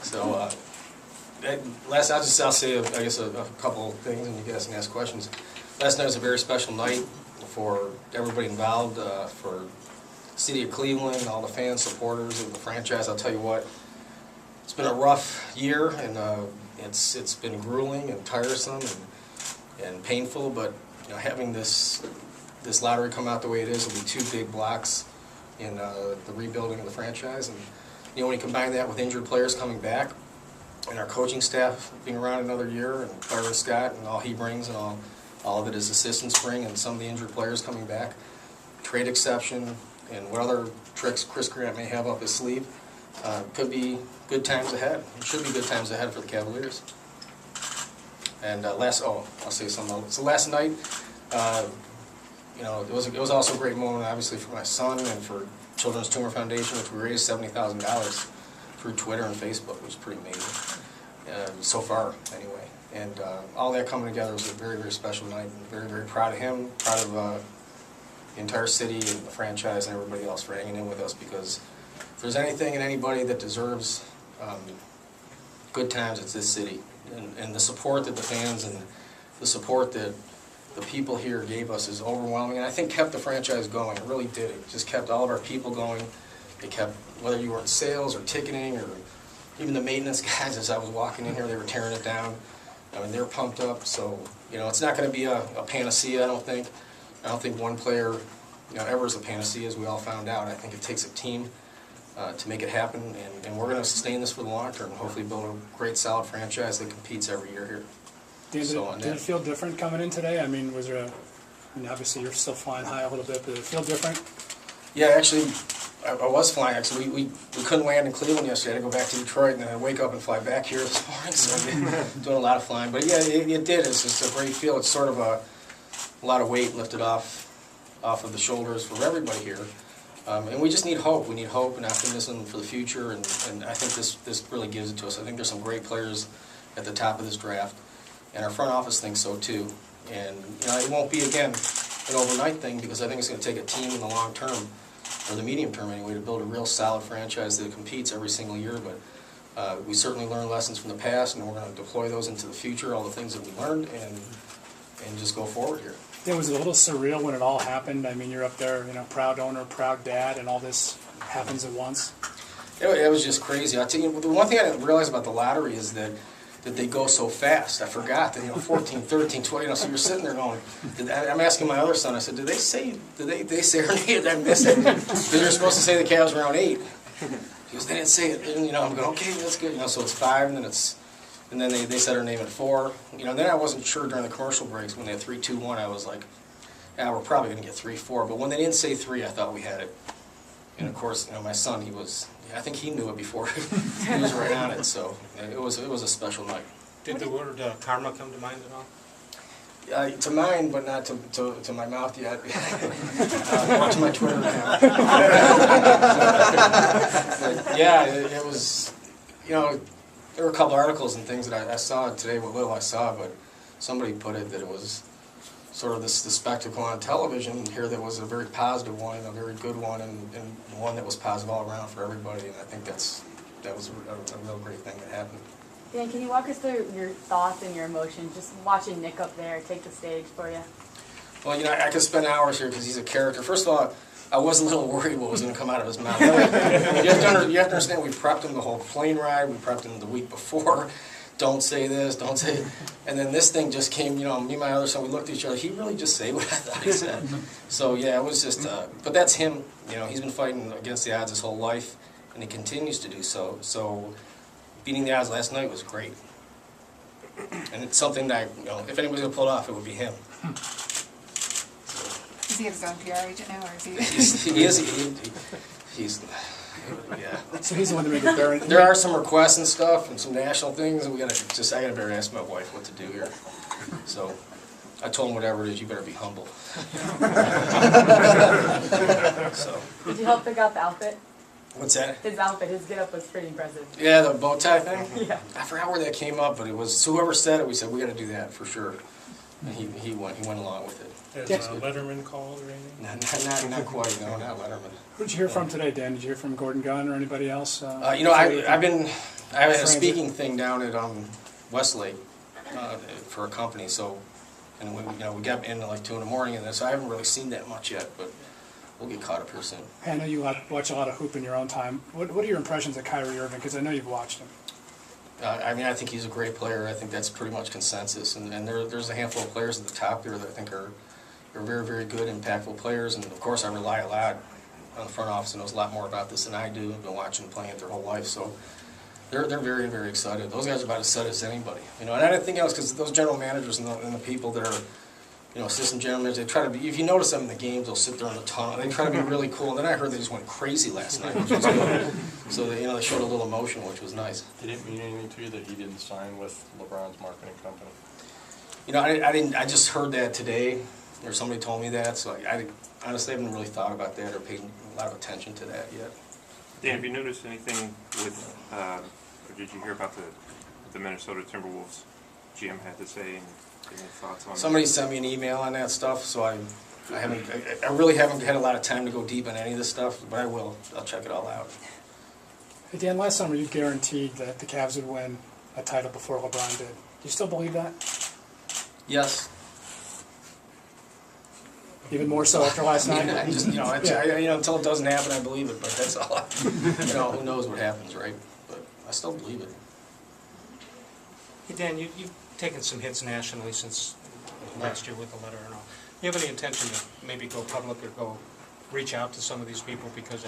So, I'll say, I guess, a couple of things, and you guys can ask questions. Last night was a very special night for everybody involved, for the city of Cleveland, all the fans, supporters of the franchise. I'll tell you what, it's been a rough year, and it's been grueling and tiresome and painful. But having this lottery come out the way it is, will be two big blocks in the rebuilding of the franchise. And when you combine that with injured players coming back, and our coaching staff being around another year, and Byron Scott and all he brings, and all of it his assistants bring, and some of the injured players coming back, trade exception, and what other tricks Chris Grant may have up his sleeve, could be good times ahead. It should be good times ahead for the Cavaliers. And I'll say something else. So last night, it was also a great moment, obviously, for my son and for Children's Tumor Foundation, which we raised $70,000 through Twitter and Facebook, which is pretty amazing, so far, anyway. And all that coming together was a very, very special night. I'm very, very proud of him, proud of the entire city and the franchise and everybody else for hanging in with us, because if there's anything and anybody that deserves good times, it's this city. And the support that the fans and the support that the people here gave us is overwhelming, and I think kept the franchise going. It really did. It just kept all of our people going. It kept, whether you were in sales or ticketing or even the maintenance guys, as I was walking in here, they were tearing it down. I mean, they're pumped up. So, it's not going to be a panacea, I don't think. I don't think one player, ever is a panacea, as we all found out. I think it takes a team to make it happen, and we're going to sustain this for the long term and hopefully build a great, solid franchise that competes every year here. Did it feel different coming in today? I mean, was there obviously you're still flying high a little bit, but did it feel different? Yeah, actually, I was flying. Actually, we couldn't land in Cleveland yesterday. I had to go back to Detroit, and then I wake up and fly back here this morning. So I've been doing a lot of flying. But yeah, it did. It's just a great feel. It's sort of a lot of weight lifted off of the shoulders for everybody here. And we just need hope. We need hope and optimism for the future, and I think this really gives it to us. I think there's some great players at the top of this draft, and our front office thinks so too. And it won't be, again, an overnight thing, because I think it's going to take a team in the long term, or the medium term anyway, to build a real solid franchise that competes every single year. But we certainly learned lessons from the past, and we're going to deploy those into the future, all the things that we learned, and just go forward here. It was a little surreal when it all happened. I mean, you're up there, proud owner, proud dad, and all this happens at once. It was just crazy. I'll tell you, the one thing I didn't realize about the lottery is that they go so fast. I forgot that 14, 13, 12. So you're sitting there going. I'm asking my other son. I said, did they say her name? Did I miss it? Because you're supposed to say the Cavs around 8. He goes, they didn't say it. And I'm going, okay, that's good. So it's 5, and then they said her name at 4. Then I wasn't sure during the commercial breaks when they had 3, 2, 1. I was like, yeah, we're probably going to get 3, 4. But when they didn't say 3, I thought we had it. And of course, my son, I think he knew it before he was right on it. So it was a special night. Did the word karma come to mind at all? To mine, but not to my mouth yet. Or to my Twitter account. But yeah, it was. There were a couple articles and things that I saw today, what little I saw, but somebody put it that it was sort of the spectacle on television here that was a very positive one, and a very good one, and one that was positive all around for everybody, and I think that was a real great thing that happened. Dan, can you walk us through your thoughts and your emotions, just watching Nick up there take the stage for you? Well, I could spend hours here because he's a character. First of all, I was a little worried what was going to come out of his mouth. You have to understand, we prepped him the whole plane ride. We prepped him the week before. Don't say this, don't say it. And then this thing just came, me and my other son, we looked at each other. He really just said what I thought he said. So, yeah, it was just, but that's him. He's been fighting against the odds his whole life, and he continues to do so. So beating the odds last night was great. And it's something that, if anybody's going to pull it off, it would be him. Does he have his own PR agent now, or is he? He is. He's. Yeah. So he's the one to make it better. There are some requests and stuff, and some national things, and I gotta better ask my wife what to do here. So I told him, whatever it is, you better be humble. So. Did you help pick out the outfit? What's that? His outfit, his get-up was pretty impressive. Yeah, the bow tie thing? Yeah. I forgot where that came up, but it was, whoever said it, we said, we got to do that for sure. And he went along with it. Has Letterman called or anything? Not quite, no, not Letterman. Who'd you hear from today, Dan? Did you hear from Gordon Gunn or anybody else? I had a speaking thing down at Westlake for a company, so, and we got in at like 2 in the morning, and so I haven't really seen that much yet, but we'll get caught up here soon. Hey, I know you watch a lot of hoop in your own time. What are your impressions of Kyrie Irving? Because I know you've watched him. I think he's a great player. I think that's pretty much consensus, and there's a handful of players at the top there that I think are very, very good, impactful players, and of course I rely a lot on the front office and knows a lot more about this than I do. I've been watching them playing it their whole life, so they're very, very excited. Those guys are about as set as anybody, And I didn't think else because those general managers and the people that are, assistant general managers, they try to be. If you notice them in the games, they'll sit there in the tunnel. They try to be really cool. And then I heard they just went crazy last night, which was good. So they showed a little emotion, which was nice. Did it mean anything to you that he didn't sign with LeBron's marketing company? I didn't. I just heard that today, or somebody told me that. So I honestly haven't really thought about that or paid a lot of attention to that yet. Dan, have you noticed anything with, or did you hear about the Minnesota Timberwolves GM had to say, and any thoughts on Somebody sent me an email on that stuff, so I really haven't had a lot of time to go deep on any of this stuff, but I will. I'll check it all out. Hey, Dan, last summer you guaranteed that the Cavs would win a title before LeBron did. Do you still believe that? Yes. Even more so after last night? I just, until it doesn't happen, I believe it, but that's all. Who knows what happens, right? But I still believe it. Hey, Dan, you've taken some hits nationally since last year with the letter and all. Do you have any intention to maybe go public or go reach out to some of these people? Because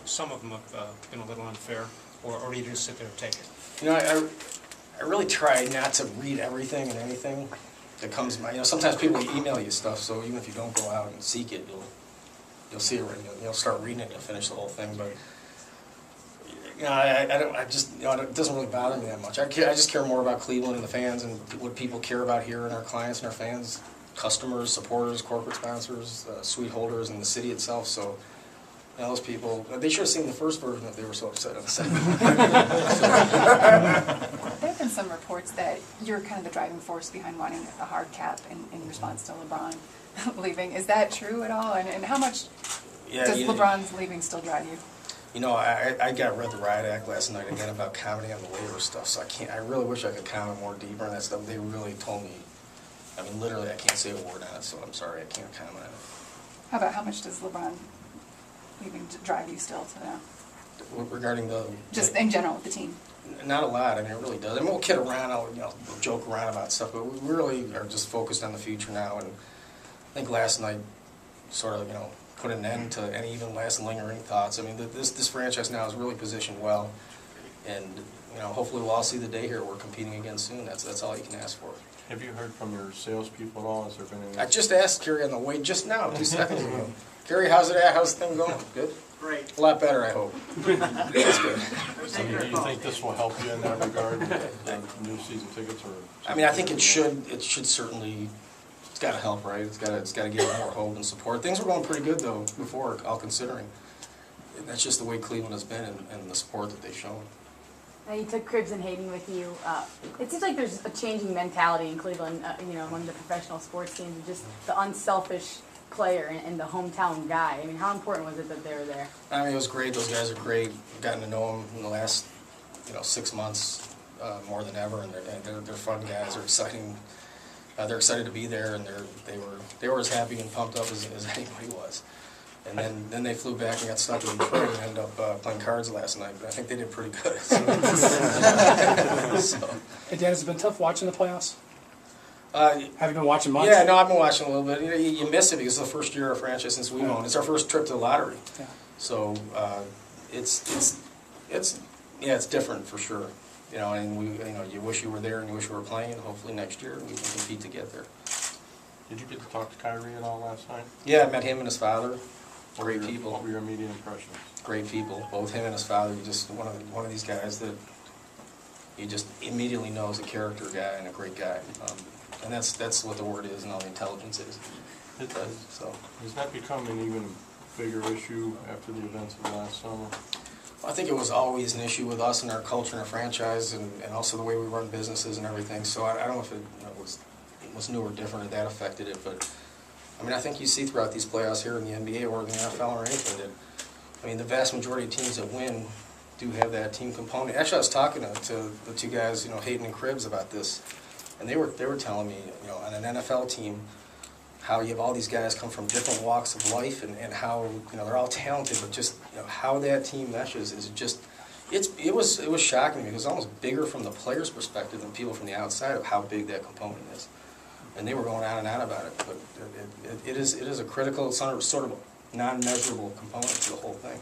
some of them have been a little unfair, or you just sit there and take it? I really try not to read everything and anything that comes my. Sometimes people email you stuff, so even if you don't go out and seek it, you'll see it. You'll start reading it, and you'll finish the whole thing. But it doesn't really bother me that much. I just care more about Cleveland and the fans and what people care about here and our clients and our fans, customers, supporters, corporate sponsors, suite holders, and the city itself. So. Those people, they should have seen the first version if they were so upset on the second one. There have been some reports that you're kind of the driving force behind wanting a hard cap in response to LeBron leaving. Is that true at all? And how much does LeBron's leaving still drive you? I got read the Riot Act last night again about commenting on the labor stuff, so I really wish I could comment more deeper on that stuff. They really told me, literally I can't say a word on it, so I'm sorry, I can't comment on it. How about how much does LeBron leaving to drive you still to know? Regarding just in general with the team? Not a lot. It really does. We'll kid around, we'll joke around about stuff, but we really are just focused on the future now. And I think last night sort of, put an end to any even last lingering thoughts. This franchise now is really positioned well, and hopefully we'll all see the day here. We're competing again soon. That's all you can ask for. Have you heard from your salespeople at all? Has there been any? I just asked Kerry on the way just now, 2 seconds ago. Kerry, how's the thing going? Good? Great. A lot better, I hope. That's good. So do you think this will help you in that regard, the new season tickets? Or I think it should certainly, it's got to help, right? It's got to give more hope and support. Things were going pretty good, though, before, all considering. That's just the way Cleveland has been and the support that they've shown. Now you took Cribs and Hayden with you. It seems like there's a changing mentality in Cleveland, among the professional sports teams, just the unselfish player and the hometown guy. How important was it that they were there? It was great. Those guys are great. I've gotten to know them in the last, 6 months more than ever, and they're fun guys. They're exciting. They're excited to be there, and they were as happy and pumped up as anybody was. And then they flew back and got stuck in Detroit and ended up playing cards last night. But I think they did pretty good. So. Hey, Dan, has it been tough watching the playoffs? Have you been watching much? Yeah, no, I've been watching a little bit. You miss it because it's the first year of franchise since we've owned. It's our first trip to the lottery. Yeah. So it's different for sure. And you wish you were there and you wish you were playing. And hopefully next year we can compete to get there. Did you get to talk to Kyrie at all last night? Yeah, I met him and his father. Great people. What were your immediate impressions? Great people. Both him and his father. You just one of these guys that you just immediately know is a character guy and a great guy. And that's what the word is and all the intelligence is. So has that become an even bigger issue after the events of last summer? I think it was always an issue with us and our culture and our franchise and also the way we run businesses and everything. So I don't know if it was was new or different, and that affected it. But I mean, I think you see throughout these playoffs here in the NBA or in the NFL or anything that, I mean, the vast majority of teams that win do have that team component. Actually, I was talking to the two guys, Hayden and Cribbs, about this, and they were telling me, on an NFL team, how you have all these guys come from different walks of life, and how they're all talented, but just how that team meshes is just it was shocking to me. It was almost bigger from the players' perspective than people from the outside of how big that component is. And they were going on and on about it, but it is a critical, sort of non-measurable component to the whole thing.